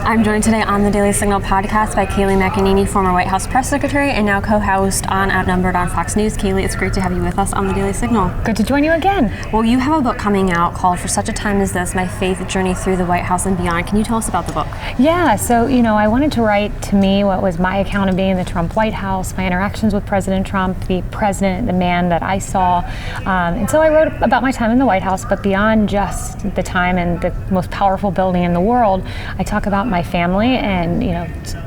I'm joined today on the Daily Signal podcast by Kayleigh McEnany, former White House press secretary and now co-host on Outnumbered on Fox News. Kayleigh, it's great to have you with us on the Daily Signal. Good to join you again. Well, you have a book coming out called For Such a Time as This, My Faith Journey Through the White House and Beyond. Can you tell us about the book? Yeah, so, I wanted to write to me what was my account of being in the Trump White House, my interactions with President Trump, the president, the man that I saw. And so I wrote about my time in the White House, but beyond just the time in the most powerful building in the world, I talk about my family and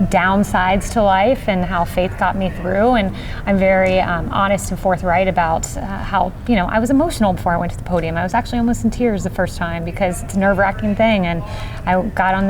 downsides to life and how faith got me through. And I'm very honest and forthright about how I was emotional before I went to the podium. I was actually almost in tears the first time because it's a nerve-wracking thing. And I got on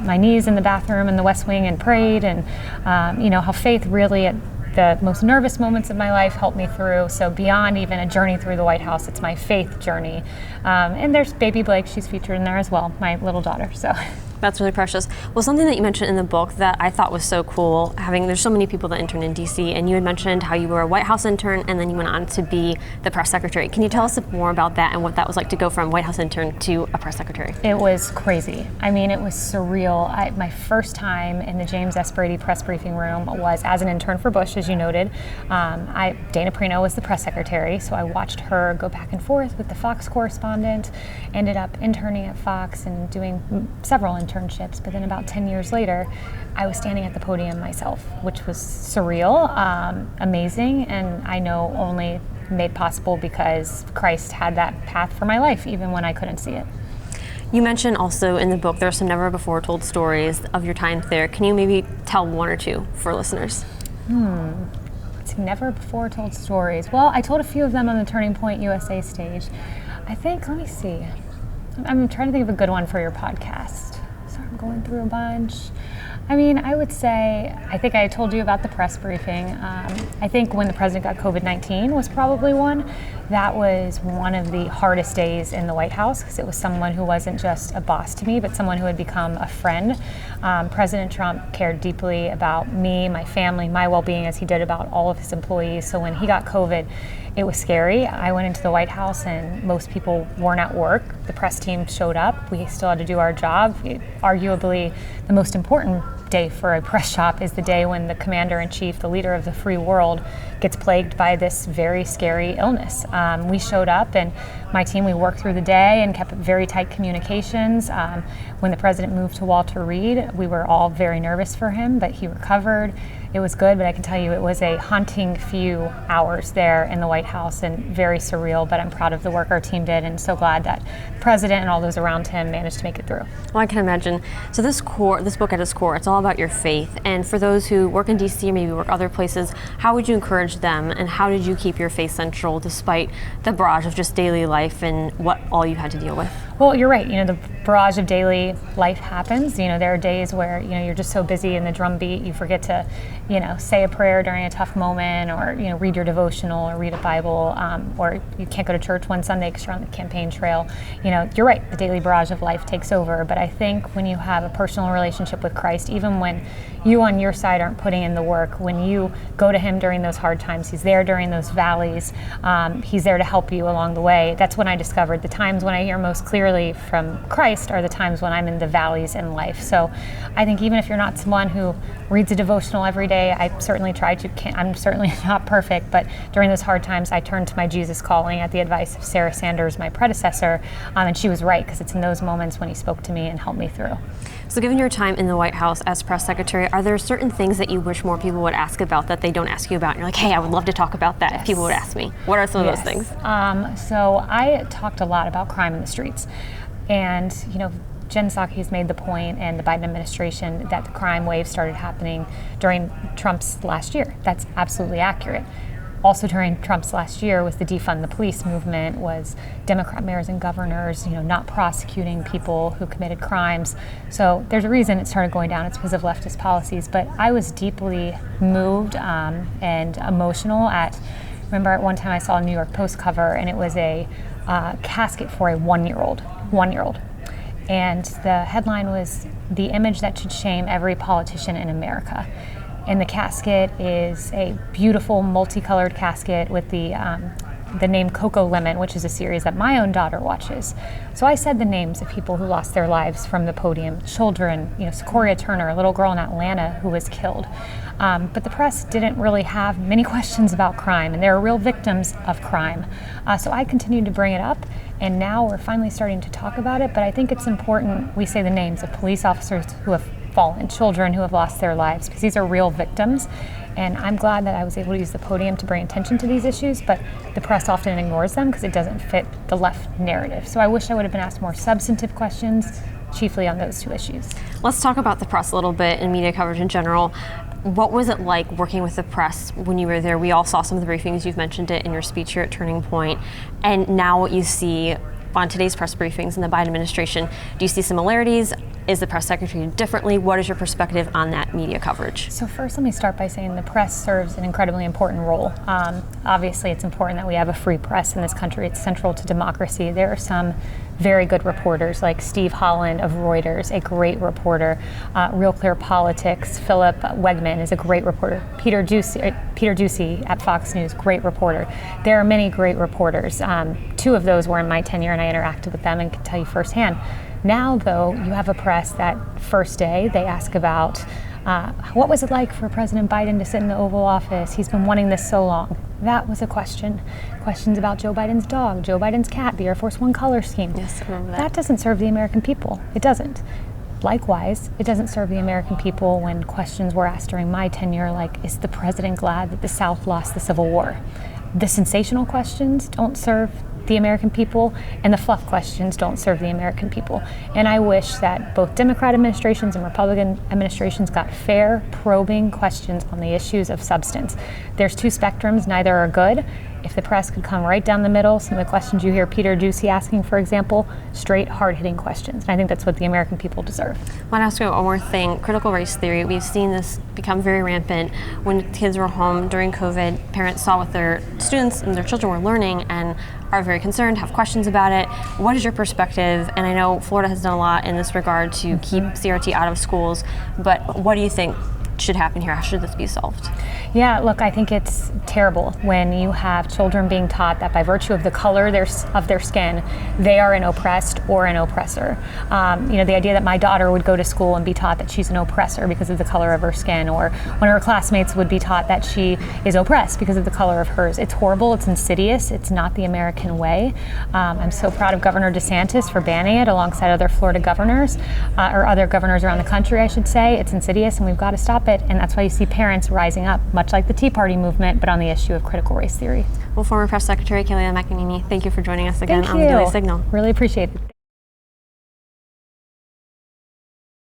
my knees in the bathroom in the West Wing and prayed. And how faith really at the most nervous moments of my life helped me through. So beyond even a journey through the White House, it's my faith journey. And there's baby Blake, she's featured in there as well, my little daughter. So. That's really precious. Well, something that you mentioned in the book that I thought was so cool, there's so many people that intern in DC, and you had mentioned how you were a White House intern and then you went on to be the press secretary. Can you tell us more about that and what that was like to go from White House intern to a press secretary? It was crazy. It was surreal. My first time in the James S. Brady press briefing room was as an intern for Bush, as you noted. Dana Perino was the press secretary, so I watched her go back and forth with the Fox correspondent, ended up interning at Fox and doing several internships, but then about 10 years later, I was standing at the podium myself, which was surreal, amazing, and I know only made possible because Christ had that path for my life, even when I couldn't see it. You mentioned also in the book there are some never before told stories of your time there. Can you maybe tell one or two for listeners? It's never before told stories. Well, I told a few of them on the Turning Point USA stage. Let me see. I'm trying to think of a good one for your podcast. I'm going through a bunch. I would say, I think I told you about the press briefing. I think when the president got COVID-19 was probably one. That was one of the hardest days in the White House because it was someone who wasn't just a boss to me, but someone who had become a friend. President Trump cared deeply about me, my family, my well-being as he did about all of his employees. So when he got COVID, it was scary. I went into the White House and most people weren't at work. The press team showed up. We still had to do our job. Arguably, the most important day for a press shop is the day when the commander-in-chief, the leader of the free world, gets plagued by this very scary illness. We showed up and my team, we worked through the day and kept very tight communications. When the president moved to Walter Reed, we were all very nervous for him, but he recovered. It was good, but I can tell you it was a haunting few hours there in the White House and very surreal, but I'm proud of the work our team did and so glad that the president and all those around him managed to make it through. Well, I can imagine. So this book at its core, it's all about your faith. And for those who work in DC or maybe work other places, how would you encourage them and how did you keep your faith central despite the barrage of just daily life and what all you had to deal with? Well, you're right. The barrage of daily life happens. There are days where, you're just so busy in the drumbeat, you forget to, say a prayer during a tough moment or, read your devotional or read a Bible, or you can't go to church one Sunday because you're on the campaign trail. You're right. The daily barrage of life takes over. But I think when you have a personal relationship with Christ, even when you on your side aren't putting in the work, when you go to him during those hard times, he's there during those valleys, he's there to help you along the way. That's when I discovered the times when I hear most clearly from Christ are the times when I'm in the valleys in life. So I think even if you're not someone who reads a devotional every day, I certainly try to. I'm certainly not perfect, but during those hard times, I turned to my Jesus calling at the advice of Sarah Sanders, my predecessor, and she was right because it's in those moments when he spoke to me and helped me through. So given your time in the White House as press secretary, are there certain things that you wish more people would ask about that they don't ask you about? And you're like, hey, I would love to talk about that if people would ask me. What are some of those things? So I talked a lot about crime in the streets. And, Jen Psaki's made the point and the Biden administration that the crime wave started happening during Trump's last year. That's absolutely accurate. Also during Trump's last year was the defund the police movement, was Democrat mayors and governors, not prosecuting people who committed crimes. So there's a reason it started going down. It's because of leftist policies. But I was deeply moved and emotional remember at one time I saw a New York Post cover and it was a casket for a one-year-old. And the headline was, "The image that should shame every politician in America." And the casket is a beautiful multicolored casket with the the name Coco Lemon, which is a series that my own daughter watches. So I said the names of people who lost their lives from the podium, children, Sequoia Turner, a little girl in Atlanta who was killed. But the press didn't really have many questions about crime, and there are real victims of crime. So I continued to bring it up, and now we're finally starting to talk about it, but I think it's important we say the names of police officers who have fallen, children who have lost their lives, because these are real victims. And I'm glad that I was able to use the podium to bring attention to these issues, but the press often ignores them because it doesn't fit the left narrative. So I wish I would have been asked more substantive questions, chiefly on those two issues. Let's talk about the press a little bit and media coverage in general. What was it like working with the press when you were there? We all saw some of the briefings. You've mentioned it in your speech here at Turning Point. And now what you see on today's press briefings in the Biden administration, do you see similarities? Is the press secretary differently? What is your perspective on that media coverage? So first, let me start by saying the press serves an incredibly important role. Obviously, it's important that we have a free press in this country. It's central to democracy. There are some very good reporters like Steve Holland of Reuters, a great reporter. Real Clear Politics, Philip Wegman is a great reporter. Peter Ducey at Fox News, great reporter. There are many great reporters. Two of those were in my tenure, and I interacted with them and can tell you firsthand. Now, though, you have a press that first day they ask about what was it like for President Biden to sit in the Oval Office? He's been wanting this so long. That was a question. Questions about Joe Biden's dog, Joe Biden's cat, the Air Force One color scheme. Yes, I remember that. That doesn't serve the American people. It doesn't. Likewise, it doesn't serve the American people when questions were asked during my tenure like, is the president glad that the South lost the Civil War? The sensational questions don't serve the American people, and the fluff questions don't serve the American people. And I wish that both Democrat administrations and Republican administrations got fair, probing questions on the issues of substance. There's two spectrums, neither are good. If the press could come right down the middle, some of the questions you hear Peter Ducey asking, for example, straight, hard-hitting questions. And I think that's what the American people deserve. I want to ask you one more thing. Critical race theory, we've seen this become very rampant. When kids were home during COVID, parents saw what their students and their children were learning and are very concerned, have questions about it. What is your perspective? And I know Florida has done a lot in this regard to keep CRT out of schools, but what do you think should happen here? How should this be solved? Yeah, look, I think it's terrible when you have children being taught that by virtue of the color of their skin, they are an oppressed or an oppressor. The idea that my daughter would go to school and be taught that she's an oppressor because of the color of her skin, or one of her classmates would be taught that she is oppressed because of the color of hers. It's horrible, it's insidious, it's not the American way. I'm so proud of Governor DeSantis for banning it alongside other Florida governors, or other governors around the country, I should say. It's insidious and we've got to stop it. And that's why you see parents rising up, much like the Tea Party movement, but on the issue of critical race theory. Well, former Press Secretary Kayleigh McEnany, thank you for joining us again on the Daily Signal. Really appreciate it.